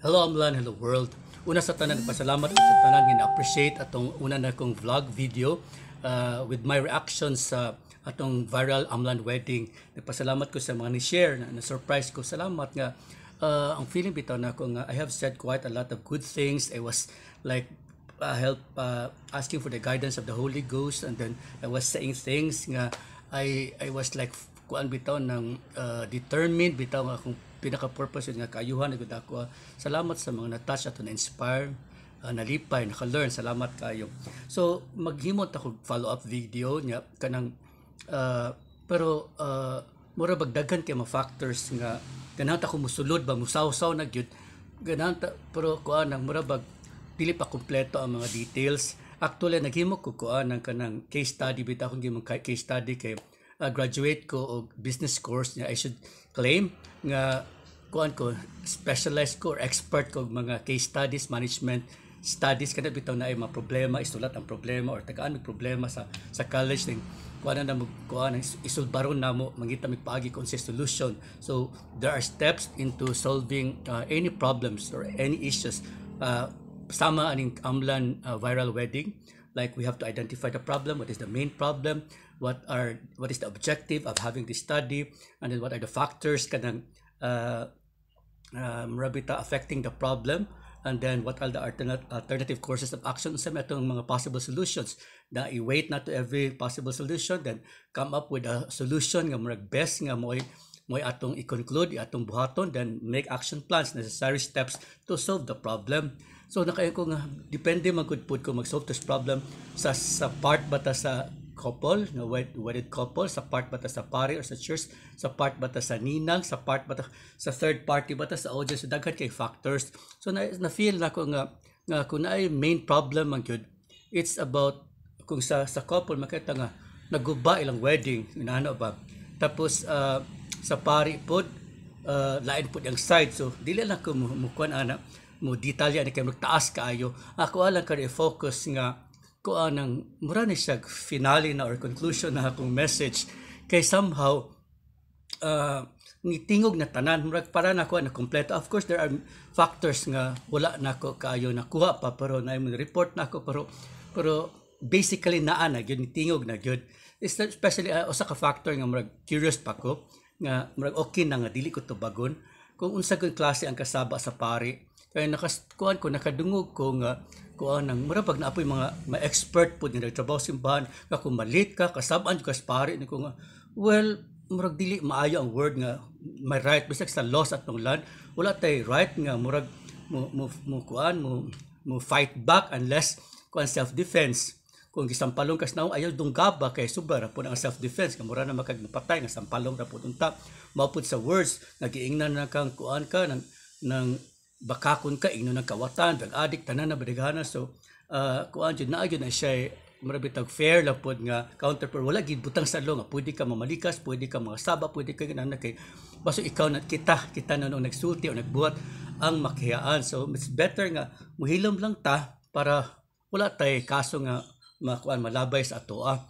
Hello Amlan, hello world. Una sa tanan, pasalamat ko sa tanan nga na-appreciate atong una na kong vlog video with my reactions sa atong viral Amlan wedding. Nagpasalamat ko sa mga ni-share na surprise ko. Salamat nga ang feeling bitaw na ako nga I have said quite a lot of good things. I was like asking for the guidance of the Holy Ghost, and then I was saying things nga I was like kuan bitaw ng determined bitaw nga akong pinaka-purpose nga kaayuhan gud ako. Salamat sa mga na-touch at na-inspire, nalipay, naka-learn. Salamat kayo. So maghimot ako follow-up video nya kanang pero mura bagdagan kay mga factors nga ganahan ta ko musulod ba musaw-saw na gyud ganahan ta, pero kuan nang mura bag dili pa kompleto ang mga details. Actually naghimo ko kuan ng kanang case study bitaw akong gimong case study kay graduate ko og business course nga I should claim nga kuan ko specialized ko or expert ko mga case studies, management studies kada bitaw na ay mga problema, isulat ang problema or tagaan ng problema sa college ning kuan na mo kuan isulbaron namo mangita mi paagi kon sa solution. So there are steps into solving any problems or any issues sama aning Amlan viral wedding. Like we have to identify the problem, what is the main problem, what is the objective of having this study, and then what are the factors kanang rabita affecting the problem, and then what are the alternative courses of action sa metong mga possible solutions. Na i-wait na to every possible solution, then come up with a solution nga murag best nga mo'y atong i-conclude, atong buhaton, then make action plans, necessary steps to solve the problem. So nakayo ko nga depende man gud pud ko mag-solve this problem sa part bata sa couple, na wedded couple, sa part bata sa pari or sa church, sa part bata sa ninang, sa part bata sa third party bata sa audience, daghan kay factors. So na feel na ko nga kung naay main problem man gyud, it's about kung sa couple makita nga naguba ilang wedding inaano ba, tapos sa pari pod lain pod ang side, so dili lang ko mukuan ana mo detalya ni kay magtaas kaayo. Ako alang ka focus nga kuan ang mura ni siya finale na or conclusion na akong message kay somehow nitingog na tanan murag para nako na kompleto. Of course there are factors nga wala nako kaayo nakuha pa, pero na mo report nako, pero basically naa na gyud nitingog na gyud, especially usa ka factor nga murag curious pa ko nga murag okay na nga dili ko to bagon kung unsa gyud klase ang kasaba sa pari. Kaya kuan ko nakadungog ko nga kuan nang mura pag naapoy mga expert pud nga nagtrabaho simbahan nga kung malit ka kasab-an ka sa pari ni ko nga well murag dili maayo ang word nga may right bisag sa laws atong land wala tay right nga murag mo fight back unless kuan self defense. Kung gisampalong kas naong ayaw dunggaba kay subara po ang self defense nga mura na makagpatay nga sampalong ra pud unta maupod sa words nagiingnan na kang kuan ka nang bakakon ka ingno ng kawatan dag-adik tanan na badigana. So kuan jud naa gyud na siya marabitag fair la pod nga counter, pero wala gid butang sa law nga pwede ka mamalikas, pwede ka mga saba, pwede ka ganana kay baso ikaw na kita na nung nagsulti o nagbuhat ang makihaan. So it's better nga muhilom lang ta para wala tay kaso nga makuan malabay sa atoa.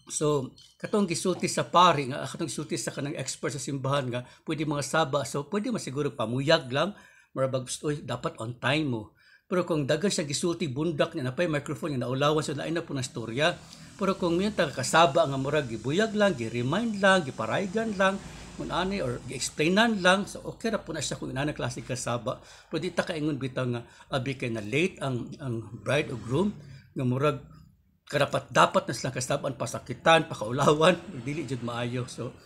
So katong gisulti sa pari nga katong gisulti sa kanang expert sa simbahan nga pwede mga saba, so pwede masiguro pamuyag lang marabag dapat on time mo. Pero kung dagan siya gisulti bundak niya napay microphone nga naulawan so lain na po na storya. Pero kung miyon ta kasaba nga murag gibuyag lang, gi-remind lang, giparaygan lang kung ani or gi-explainan lang, so okay ra po na siya kung inana klase kasaba. Pero di ta kaingon bitaw nga abi kay na late ang bride o groom nga murag karapat dapat na silang kasaban pasakitan pakaulawan dili jud maayo. So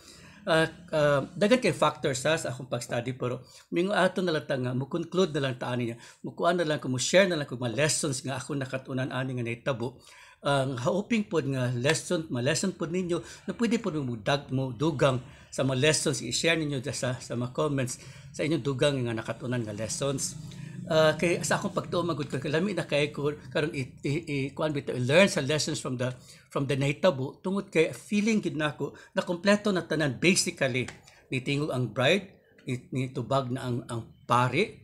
dagat kay factors sa akong pag-study, pero mingo ato na lang nga mo conclude na lang taani niya mukuan na lang ko mo share na lang ko mga lessons nga ako nakatunan ani nga nahitabo. Ang hoping pod nga lesson pod ninyo na pwede pod mo dugang sa mga lessons i-share ninyo sa mga comments sa inyong dugang nga nakatunan nga lessons. Kay sa akong pagtuo magud ka lami na kay ko karon kuan bitaw learn sa lessons from the nahitabo tungod kay feeling gid nako na kompleto na tanan. Basically nitingog ang bride, nitubag na ang pari,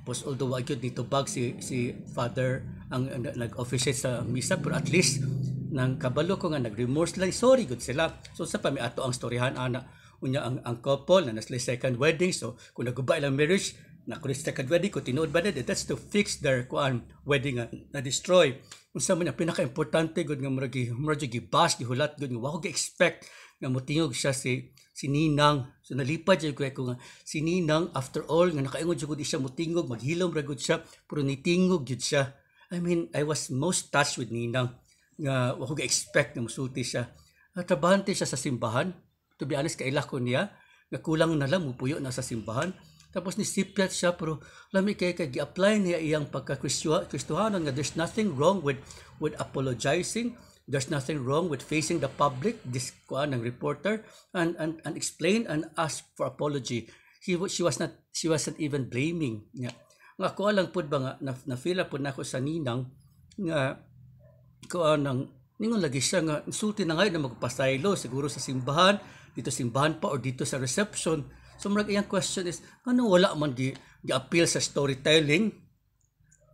tapos although wa gyud nitubag si father ang nag-officiate sa misa, pero at least nang kabalo ko nga nag-remorse lang, sorry gud sila. So sa pami ato ang storyahan ana unya ang couple na nasli second wedding, so kung naguba ilang marriage na second wedding ko tinuod ba na that's to fix their wedding na destroy. Unsa man ang pinaka-importante gud nga murag gibas gihulat gud nga wa ko expect nga motingog siya si Ninang. So nalipad jud ko nga si Ninang after all nga nakaingon jud siya motingog maghilom ra gud siya pero nitingog jud siya. I mean, I was most touched with Ninang nga wa ko expect nga mosulti siya. Trabahante siya sa simbahan. To be honest, kaila ko niya nga kulang na lang mupuyo na sa simbahan. Tapos nisipyat siya pero lami kay gi-apply niya iyang pagka-Kristohanon nga there's nothing wrong with apologizing. There's nothing wrong with facing the public, this ng reporter, and explain and ask for apology. She wasn't even blaming. Nga ako lang pud ba nga na-feel po na ako sa Ninang nga ningon lagi siya nga insulti na ngayon na magpasaylo siguro sa simbahan, dito simbahan pa or dito sa reception. So marag iyang question is, ano wala man di-appeal sa storytelling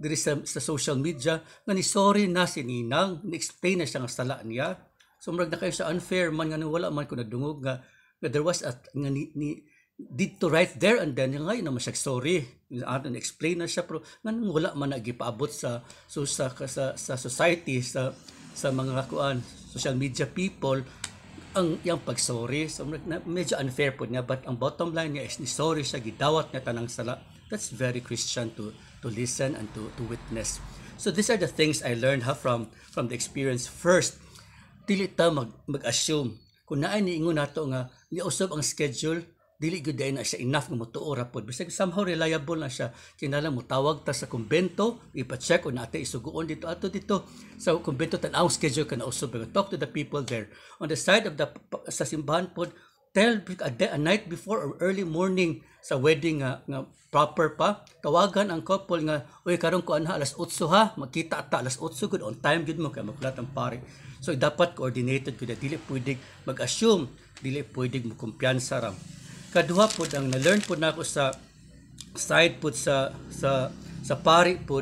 diri sa social media nga ni sorry na si Ninang, ni-explain na siya nga sala niya. So marag na kayo sa unfair man nga wala man ko nadungog nga there was nga ni did to right there and then ngayon naman siya sorry. Explain na siya pero nga wala man nagipaabot sa society sa mga social media people ang yang pag-sorry. So medyo unfair po niya but ang bottom line niya is ni sorry siya gidawat niya tanang sala. That's very Christian to listen and to witness. So these are the things I learned from the experience. First, dili ta mag-assume kung naay niingon nato nga niusob ang schedule dili gud day na siya enough nga motuo ra pod. Bisag somehow reliable na siya. Kinahanglan mo tawag ta sa kumbento, ipa-check kung naate isuguon dito sa kumbento tan-aw schedule kana usab. Talk to the people there. On the side of sa simbahan pod, tell a night before or early morning sa wedding nga proper pa. Tawagan ang couple nga, uy karon ko anha alas 8 ha, magkita ata alas 8 gud on time gud mo kay makulat ang pare. So dapat coordinated gud, dili pwedeng mag-assume, dili pwedeng mo kumpiyansa ra. Kaduha po ang na-learn po na ako sa side po sa pari po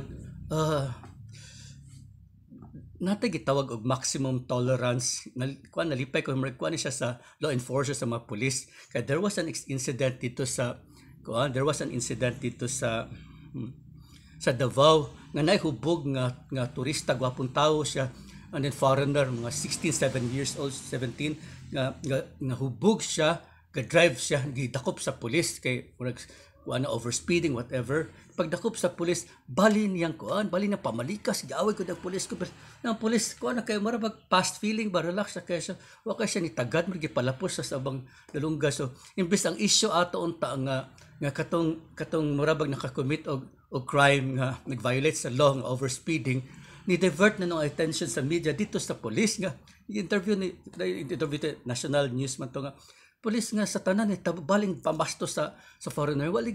natay gitawag og maximum tolerance. Nalipay ko kuan siya sa law enforcers sa mga police kay there was an incident dito sa Davao nga naihubog nga turista gwapong tawo siya and then foreigner mga 16 7 years old 17 nga hubog siya. Drive siya, gidakop sa pulis kay overspeeding whatever. Pagdakop sa pulis, bali niyang bali na pamalikas, giaway ko ng pulis ko. Ang pulis na kay marabag past feeling ba relax sa kay siya. Wa kay siya ni tagad mo gipalapos sa sabang dalungga. So imbes ang issue ato unta nga katong marabag nakakommit og crime nga nag-violate sa law nga overspeeding, ni divert na ng attention sa media dito sa pulis nga interview national news man to nga pulis nga sa tanan baling pamasto sa foreigner wala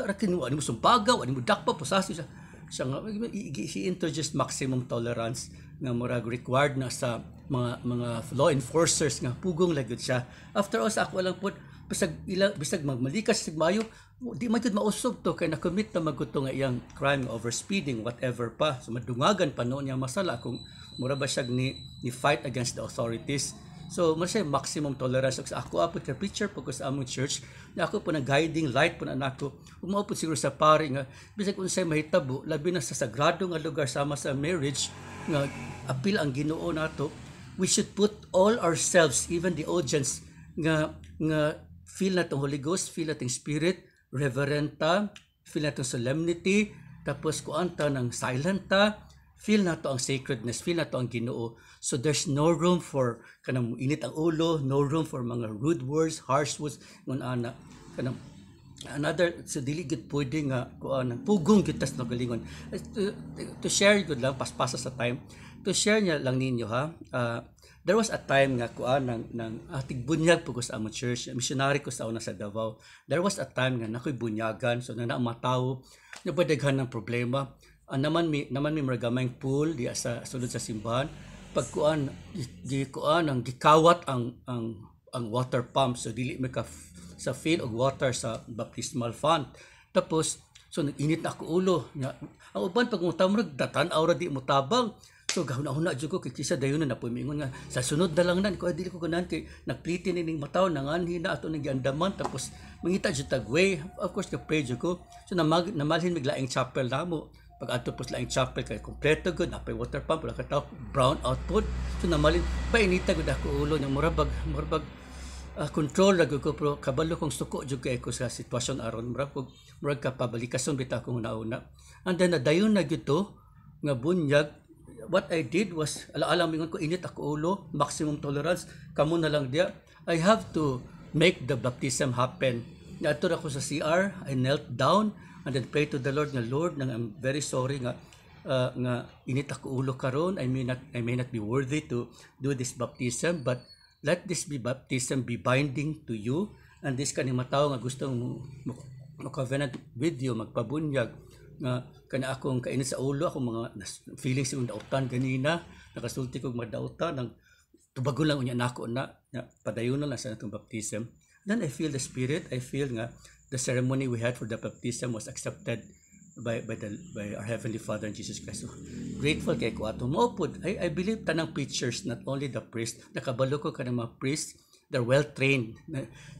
ra kinuha ni mo sumbagaw ani mo dakpa posasi siya nga he introduced maximum tolerance nga murag required na sa mga law enforcers nga pugong lagyud siya. After all sa ako lang pud bisag magmalikas sig mayo di man gud mausob to kay na-commit na magkuto nga iyang crime overspeeding whatever pa. So madungagan pa noon niya masala kung mura ba siya ni fight against the authorities. So, masaya maximum tolerance. So, ako apod ka preacher po ko sa among church, na ako po na guiding light po na nako. Umaupod siguro sa pari nga, bisag kung sa'y mahitabo, labi na sa sagrado nga lugar sama sa marriage, nga apil ang Ginoo nato, we should put all ourselves, even the audience, nga feel natong Holy Ghost, feel natong Spirit, reverent ta, feel natong solemnity, tapos kuanta ng silent ta, feel nato ang sacredness, feel nato ang Ginoo. So there's no room for kanang init ang ulo, no room for mga rude words, harsh words, ana kanang another so dili gid pwede nga kuan pugong gid tas nagalingon. To share gud lang paspasa sa time. To share niya lang ninyo ha. There was a time nga kuan nang tigbunyag po ko sa among church, missionary ko sa una sa Davao. There was a time nga nakoy bunyagan, so na matawo, nabadaghan ng problema. Naman mi maragamay pool di sa sulod sa simbahan. Pagkuan ang gikawat ang water pump, so dili ka sa fill og water sa baptismal font. Tapos so nag-init na ako ulo. Ang uban pag mutamrag datan aura di mutabang. So gahuna-huna jud ko kay kisa dayon na po mingon nga sa sunod na lang nan ko dili ko ganahan kay nagpliti ning mataw nanganhi na ato ning giandaman tapos mangita jud tag way. Of course ka pray jud ko. So namalhin mig laing chapel namo. Pag ato pos laing chapel kay kompleto gud napay water pump wala ka taw brown output. So namalhin painita gud ako ulo nya murabag control ra gud ko pero kabalo kong suko jud kay ko sa sitwasyon aron murag ka pabalikason bitaw ko una-una. And then nadayon na gyud to nga bunyag. What I did was, ala-alam mingon ko, init ako ulo, maximum tolerance, kamo na lang dia. I have to make the baptism happen. Nato ako sa CR, I knelt down, and then pray to the Lord, nga Lord, nga I'm very sorry nga init ako ulo karon. I may not be worthy to do this baptism, but let this baptism be binding to you, and this kaning mataw nga gusto mo covenant with you, magpabunyag, nga kana akong kainit sa ulo akong mga feelings yung dautan ganina nakasulti kog madautan nang tubagon lang unya nako na padayon na sa atong baptism. Then I feel the spirit, I feel nga the ceremony we had for the baptism was accepted by our Heavenly Father and Jesus Christ. So, grateful kay ko ato mo pud. I believe tanang preachers, not only the priest, nakabalo ko kanang mga priest, they're well trained.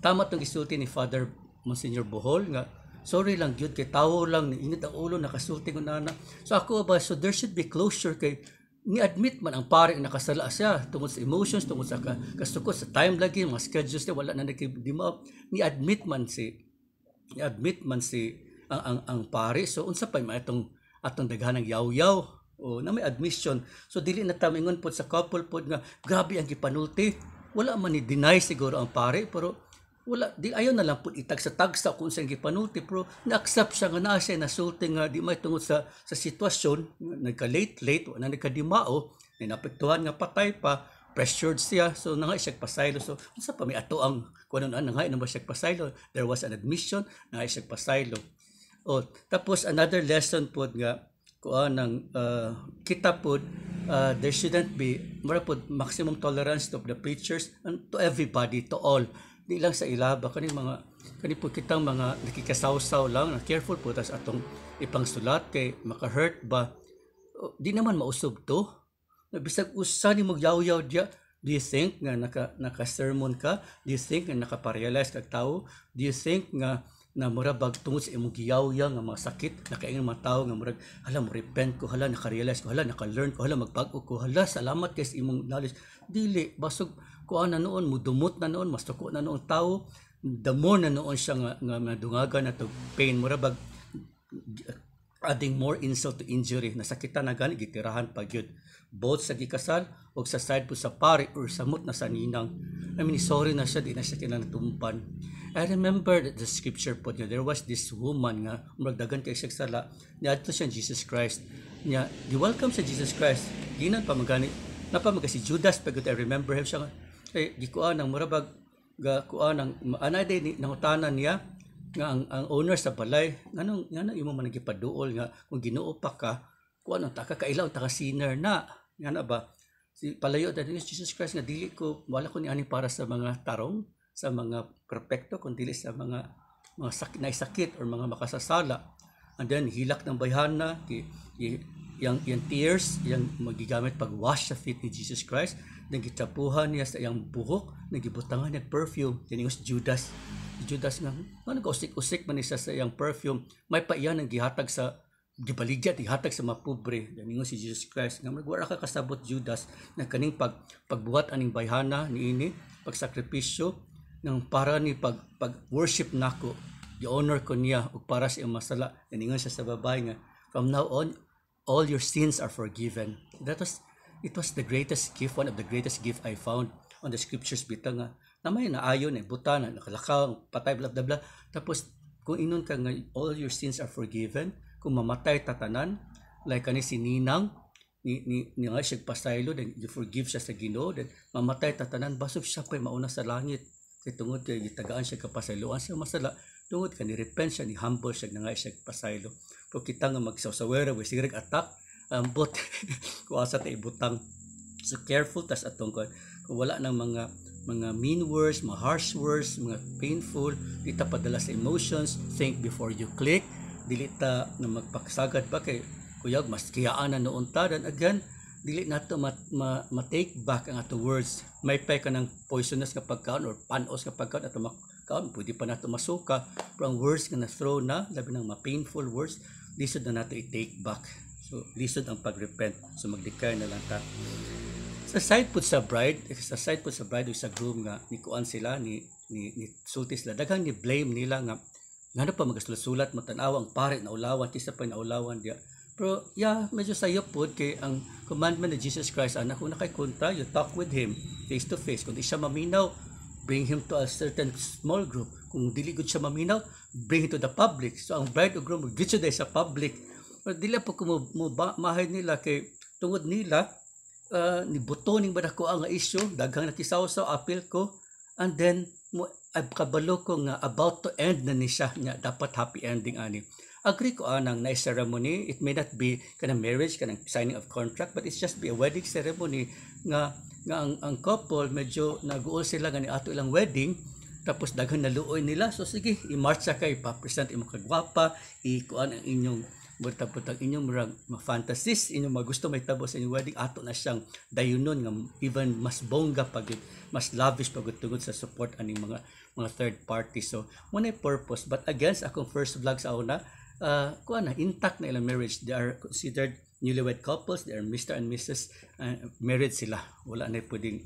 Tama tong isulti ni Father Monsignor Bohol nga sorry lang gyud kay tawo lang init ang ulo nakasulti ko na. So ako ba, so there should be closure kay ni-admit man ang pare nakasala siya tungod sa emotions, tungod sa kasukot sa time lagi mga schedules niya wala na nagdima. Ni-admit man si ang pare. So unsa pa may atong daghanang yaw-yaw o na may admission. So dili na tamingon pod sa couple pod nga grabe ang gipanulti. Wala man ni deny siguro ang pare pero wala di ayon na lang pud itag sa tagsa kung sa gipanulti pero na-accept siya nga naa siya nasulti nga di may tungod sa sitwasyon nagka-late wala nagkadimao napektuhan nga patay pa pressured siya so nangay siya pasaylo. So unsa pa may ato ang kuno nangay na ba siya pasaylo, there was an admission nangay siya pasaylo. O tapos another lesson pod nga kuan ng kita pod there shouldn't be mura pod maximum tolerance to the preachers and to everybody, to all. Di lang sa ilaba kani po kitang mga nakikasawsaw lang na careful po tas atong ipangsulat kay maka-hurt ba di naman mausob to bisag usa ni magyaw-yaw dia. Do you think nga naka-sermon ka? Do you think nga naka-paralyze kag tao? Do you think nga na murabag tungod sa imong giyaw-yaw nga mga sakit nakaingon mga tao nga murag hala mo repent ko, hala naka-realize ko, hala naka-learn ko, hala magbag-o ko, hala salamat kay sa imong knowledge. Dili basog kuan na noon mudumot na noon mas tuko na noon tao the more na noon siya nga madungagan na to pain murabag adding more insult to injury nasakitan na gani gitirahan pa gyud both sa gikasal o sa side po sa pare or samot na sa ninang. I mean sorry na siya di na siya kinatumpan. I remember that the scripture po niya there was this woman nga muragdagan kay siya sala niadto siya Jesus Christ niya di welcome sa Jesus Christ ginan pa magani napamaga si Judas pagod I remember him siya gikuan ang murabag ga kuan ang anay day nangutanan niya nga ang owner sa balay nganong imo man nagipaduol nga kung Ginoo pa ka kuan ang taka kailaw taka sinner na ngana ba si palayo ta Jesus Christ nga dili ko wala ko ni ani para sa mga tarong sa mga perpekto kun dili sa mga sakit or mga makasasala. And then hilak ng bayhana yung tears yung magigamit pag wash sa feet ni Jesus Christ nagitapuhan niya sa iyang buhok nagibutangan niya perfume tiningos Judas nga nag-usik-usik man siya sa iyang perfume may pa iyan ang gihatag sa gibaligya gihatag sa mga pobre tiningos si Jesus Christ nga wala ka kasabot Judas na kaning pagbuhat aning bayhana niini pagsakripisyo nang para ni pag worship nako i-honor ko niya ug para sa iyang masala tiningos siya sa babae nga from now on all your sins are forgiven. It was the greatest gift, one of the greatest gift I found on the scriptures bitang nga namay naayon buta na nakalakaw patay bla bla bla tapos kung inon ka nga all your sins are forgiven kung mamatay tatanan like kani si Ninang ni nga siya pasaylo then you forgive siya sa Ginoo then mamatay tatanan basog siya pay mauna sa langit kay tungod kay gitagaan siya kapasayloan sa masala tungod ka ni repent siya ni humble siya nga siya pasaylo pero kita nga magsawsawera we sigurag attack but kuasa ta ibutang so careful tas atong kung wala nang mga mean words, mga harsh words, mga painful, di ta padala sa emotions, think before you click, dili ta na magpaksagad ba kay kuyag mas kiyaan na noon ta. Dan again, dili nato ma-take back ang ato words. May pay ka ng poisonous nga pagkaon or panos nga pagkaon ato makaon, pwede pa nato masuka. Pero ang words nga na-throw na, labi ng ma-painful words, lisod na nato i-take back. So lisod ang pag-repent. So mag-declare na lang ta. Sa side po sa bride o sa groom nga ni kuan sila ni sulti sila, daghang ni blame nila nga ngano pa magasulat mo tan-aw ang pare na ulawan kisa pa na ulawan dia. Pero medyo sayop pod kay ang commandment ni Jesus Christ anak kung nakay kontra, you talk with him face to face. Kung di siya maminaw, bring him to a certain small group. Kung dili gud siya maminaw, bring him to the public. So ang bride o groom gid siya sa public. Pero dili po mahay nila kay tungod nila ni butoning ba nako ang issue, daghang nakisawsaw apil ko, and then kabalo ko nga about to end na ni siya nga dapat happy ending ani. Agree ko anang nice ceremony. It may not be kanang marriage, kanang signing of contract, but it's just be a wedding ceremony nga ang couple medyo nag-uol sila nga ni ato ilang wedding, tapos daghan naluoy nila. So sige, i-march sa kay pa-present imong kagwapa, ikuan ang inyong butang inyong murag ma-fantasies, inyong magusto may tabo sa inyong wedding, ato na siyang dayunon nga even mas bongga pag mas lavish pag tungod sa support aning mga third party. So one purpose, but against akong first vlog sa una, intact na ilang marriage. They are considered newlywed couples. They are Mr. and Mrs. Married sila. Wala na pwedeng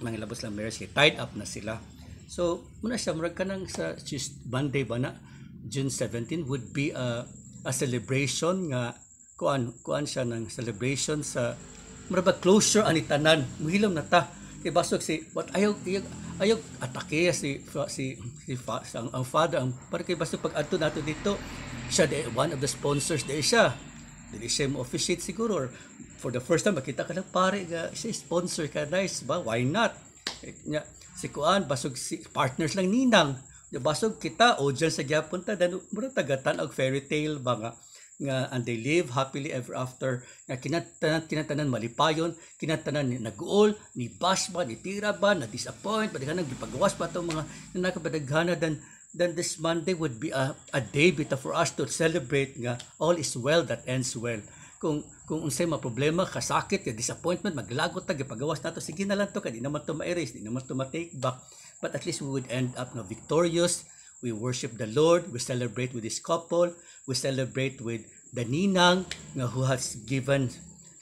mangilabos lang marriage. Tied up na sila. So muna siya murag kanang sa Monday ba na June 17 would be a celebration nga kuan siya ng celebration sa murag closure ani tanan. Muhilom na ta kay basog si what ayog atake ang father ang para kay basog pag adto nato dito siya one of the sponsors siya. Dili siya mo officiate siguro, or for the first time makita ka ng pare nga siya sponsor ka, nice ba, why not? Si kuan basog si partners lang ninang, basog kita audience sa gyapon ta dan mura tagatan og fairy tale ba nga and they live happily ever after nga kinatanan malipayon, kinatanan ni nag-uol, ni bash ba, ni tira ba, na disappoint ba, daghang gipagawas pa itong mga nakabadaghana. Then this Monday would be a day bita for us to celebrate nga all is well that ends well. Kung unsay mga problema, kasakit, ka disappointment, maglagot ta, gipagawas nato, sige na lang to, di naman to ma-erase, di naman to ma-take back, but at least we would end up victorious. We worship the Lord, we celebrate with this couple, we celebrate with the ninang who has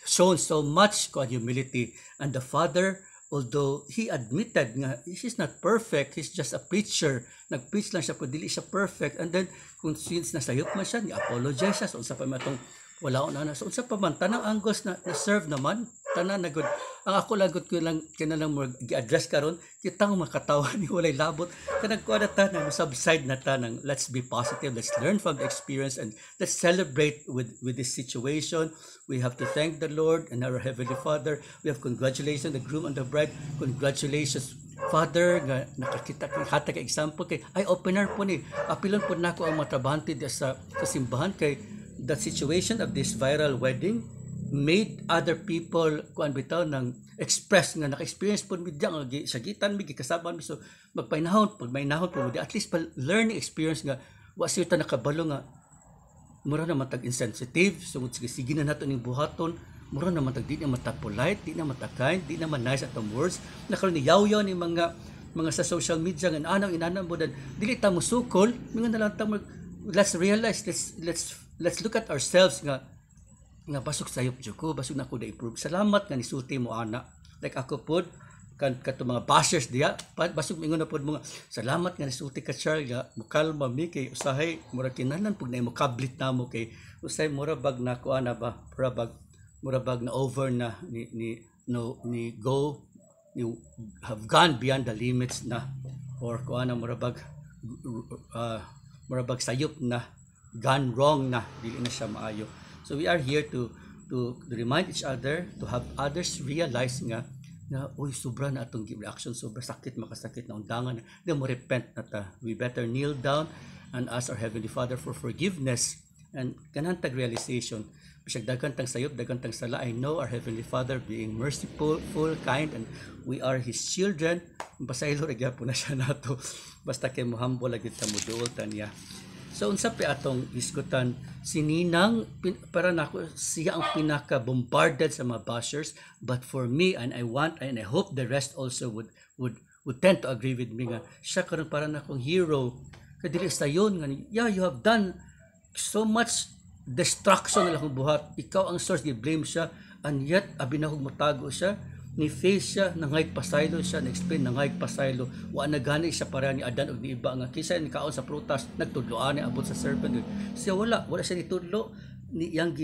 shown so much humility, and the father, although he admitted nga he's not perfect, he's just a preacher, nag-preach lang siya, pero dili siya perfect, and then kung since nasayop man siya, ni-apologize siya, so unsa pa man itong wala na so unsa pa man tanang anggos na serve naman tanan na good. Ang ako lagot ko lang kinalang mo gi-address karon kitang makatawa ni walay labot kanang kuan ta na subside na ta ng let's be positive, let's learn from the experience, and let's celebrate with this situation. We have to thank the Lord and our Heavenly Father. We have congratulations the groom and the bride. Congratulations Father nga nakakita kay hatag example kay eye opener po ni apilon po nako ang matrabahante sa simbahan kay the situation of this viral wedding made other people kuan bitaw nang express nga naka-experience po midya nga sagitan mi gikasaban mi, so magpainahon pag mainahon po at least pa learning experience nga wa siya ta nakabalo nga mura na matag insensitive, so sige na nato ning buhaton, mura na matag di na mata polite, di na mata kind, di na man nice atong words nakaron ni yaw-yaw ni mga sa social media nga anang inanam mo dan dili ta mo sukol mingon na lang ta let's realize, let's look at ourselves nga basog sayop jud ko, basog na ko da improve. Salamat nga nisulti mo ana. Like ako pod kato mga bashers diya, basog mingon na pod mga salamat nga nisulti ka Charles nga mukalma mi kay usahay mura kinahanglan pug na mo kablit namo kay usay mura bag na ko ana ba, mura bag na over na ni have gone beyond the limits na, or ko ana mura bag sayop na gone wrong na, dili na siya maayo. So we are here to remind each other, to have others realize nga uy sobra na atong reaction, sobra sakit, makasakit na undangan, then mo repent na ta. We better kneel down and ask our Heavenly Father for forgiveness and kanantag realization. Bisag daghan tang sayop, daghan tang sala, I know our Heavenly Father being merciful, full, kind, and we are His children. Pasaylo ra gyapon na siya nato basta kay mo humble lagi ta mo duol ta niya. So unsa pa atong isgutan si Ninang para nako siya ang pinaka bombarded sa mga bashers, but for me, and I hope the rest also would tend to agree with me nga siya karon para nakong hero kadili sa yon nga yeah, you have done so much destruction na akong buhat, ikaw ang source, gi-blame siya, and yet abinahog matago siya, ni face siya, nangayag pasaylo siya, na-explain nangayag pasaylo, wa na gani siya para ni Adan og ni iba nga kisa ni kaon sa prutas, nagtudloan ni abot sa serpent. Siya wala siya nitudlo, ni iyang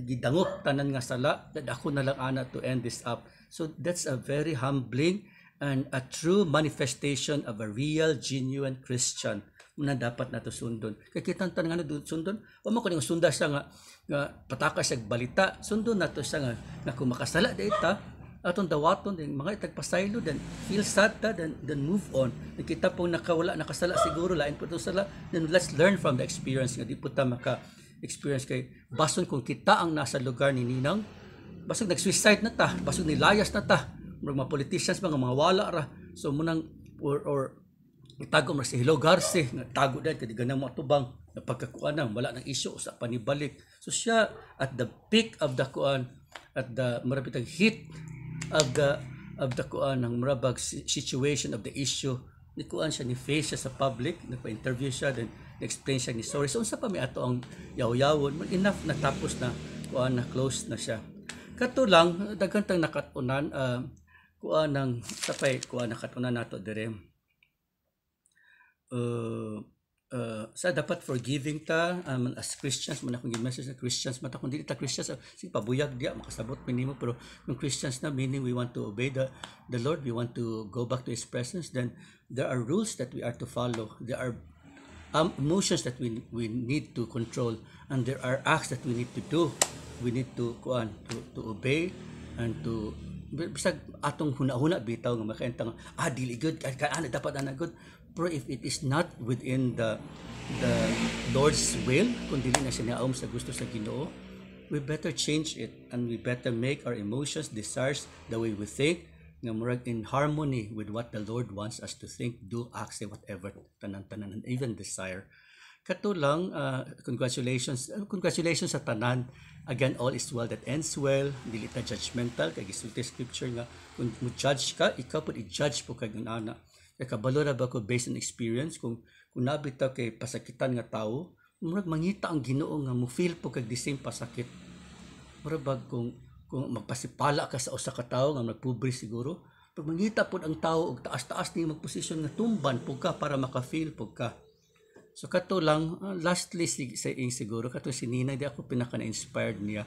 gidangop tanan nga sala, that ako na lang ana to end this up. So that's a very humbling and a true manifestation of a real, genuine Christian na dapat nato sundon. Kay kitang tanan nga sundon, o mo kuning sunda siya nga patakas siya balita, sundon nato siya nga kung makasala data atong dawaton din mga itagpasaylo, then feel sad ta, then move on. Nakita pong nakasala siguro lain po itong sala, then let's learn from the experience nga di po ta maka-experience kay bason kung kita ang nasa lugar ni Ninang, basog nag-suicide na ta, basog nilayas na ta, mga politicians mga wala ra, so munang or tago mo si Hilo Garce, tago din kadi ganang mo atubang na pagkakuan wala nang issue sa panibalik. So siya at the peak of the kuan, at the marabitang hit of the kuan ng marabag situation of the issue, ni kuan siya, ni face siya sa public, nagpa-interview siya, then explain siya ni sorry. So unsa pa may ato ang yaw-yawon, enough na tapos na kuan na close na siya. Kato lang daghan tang nakatunan kuan ng sapay kuan nakatunan nato dire. Sa dapat forgiving ta as Christians, man akong message na Christians, mata kung dili ta Christians, sige pabuyag dia makasabot minimo, pero yung Christians na, meaning we want to obey the Lord, we want to go back to His presence, then there are rules that we are to follow, there are emotions that we need to control, and there are acts that we need to do, we need to obey and to bisag atong huna-huna bitaw nga makaentang dili good dapat ana good, pero if it is not within the Lord's will, kung dili na siya naawm sa gusto sa Ginoo, we better change it, and we better make our emotions, desires, the way we think nga murag in harmony with what the Lord wants us to think, do, act, say, whatever tanan and even desire. Kato lang, congratulations sa tanan. Again, all is well that ends well. Dili ta judgmental kay gisulti scripture nga kung mo judge ka, ikaw pud i-judge po kay ana. Kay kabalo ra ba ko based on experience, kung nabitaw kay pasakitan nga tawo, murag mangita ang Ginoo nga mo feel po kay the same pasakit. Murag kung magpasipala ka sa usa ka tawo nga nagpobre siguro, pag mangita pud ang tawo og taas-taas ni magposisyon nga tumban pud ka para maka-feel pud ka. So kato lang, lastly siguro kato si Nina, di ako pinaka na-inspired niya.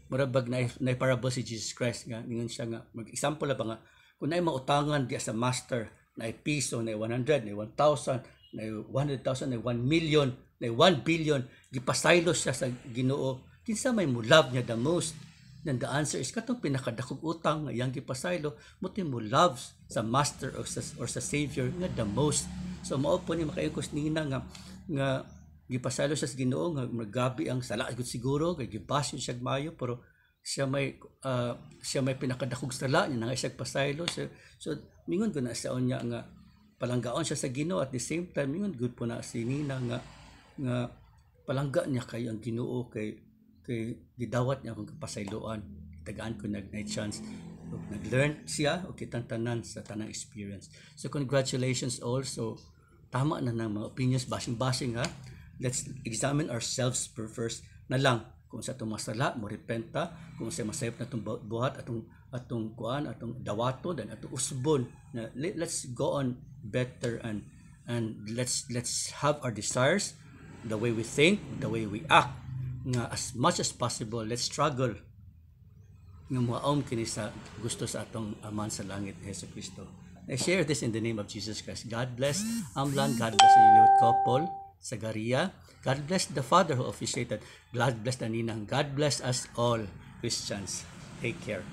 Murabag na parable si Jesus Christ nga, ningon siya nga, mag-example ba nga, kung na mautangan diya sa master, na piso, na 100, na 1,000, na 100,000, na 1 million, na 1 billion, gipasaylo siya sa Ginoo, kinsa may mo love niya the most? Then the answer is katong pinakadakog utang nga iyang gipasaylo, muti mo love sa master or sa savior nga the most. So mao po ni makaingkos Nina nga gipasaylo siya sa Ginoo, nga magabi ang sala gud siguro kay gibasyo siya mayo, pero siya may pinakadakog sala niya nga siya pasaylo. So mingon ko na sa unya nga palanggaon siya sa Ginoo, at the same time mingon good po na si Nina nga palangga niya kay ang Ginoo, kay gidawat niya akong kapasayloan, tagaan ko chance, nag-learn siya o kitang tanan sa tanang experience. So congratulations also. Tama na ng mga opinions, bashing ha. Let's examine ourselves first na lang kung sa itong masala mo repenta, kung sa masayop na itong buhat atong dawato dan atong usbon na let's go on better, and let's have our desires, the way we think, the way we act, nga as much as possible let's struggle nga muaom kini sa gusto sa atong Aman sa langit, Hesus Kristo. I share this in the name of Jesus Christ. God bless Amlan, God bless the newlywed couple Sagaria, God bless the father who officiated, God bless the ninang, God bless us all Christians. Take care.